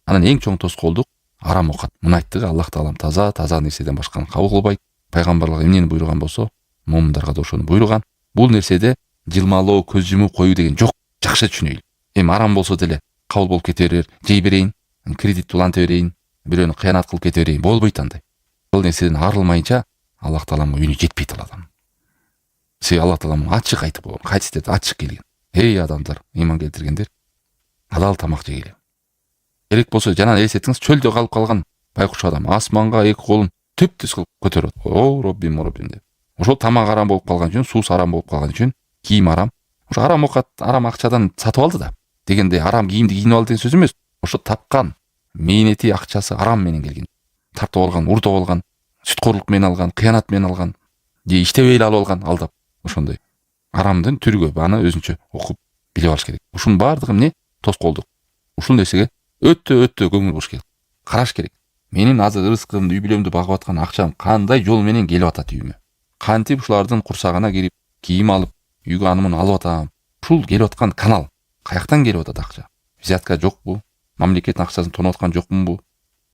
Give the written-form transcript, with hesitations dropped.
Анан эң чоң тоскоолдук арам оокат. Муну айттык, Аллах Таалам таза нерседен башканы кабыл кылбайт. Пайгамбарлык эмнени буйруган болсо, мууминдарга да ошону буйруган. Бул нерседе жылмалоо, көз жумуп коюу деген жок. Жакшы түшүнөйлү. Эми арам болсо деле кабыл болуп кете берер, жей берейин, кредит уланта берейин, бирөөнү кыянат кылып кете берейин, болбойт андай. Бул нерседен арылмайынча Аллах Тааланын үйүнө жетпейт ал адам. Себеби Аллах Таалам ачык айтып койгон, хадистерде ачык келген. Эй адамдар, иман келтиргендер, халал тамак жегиле. Керек болсо жана элестетиңиз, чөлдө калып калган байкуш адам асманга эки колун түп-түз кылып көтөрөт. О, Роббим деп. Ошол тамак арам болуп калган үчүн, суус арам болуп калган үчүн, кийим арам. Ошо арам оокат, арам акчадан сатып алды да. Дегенде арам кийимди кийинип алды деген сөз эмес. Ошо тапкан мээнети акчасы арам менен келген. Тартып алган, урдап алган, сүткорлук менен алган, кыянат менен алган, же иштебей эле алып алган, алдап. Ошондой арамдын түрүгө аны өзүнчө окуп билип алыш керек. Ушунун баардыгы эмне? Тоскоолдук. Ушул нерсеге өтө көңүл буруш керек. Караш керек. Менин азыр ырыскымды, үй бүлөмдү багып аткан акчам кандай жол менен келип атат үйүмө? Кантип ушулардын курсагына кирип, кийим алып, үйгө анымын алып атам? Ушул келип аткан канал каяктан келип атат акча? Взятка жокпу? Мамлекеттин акчасын тоноп аткан жокмунбу?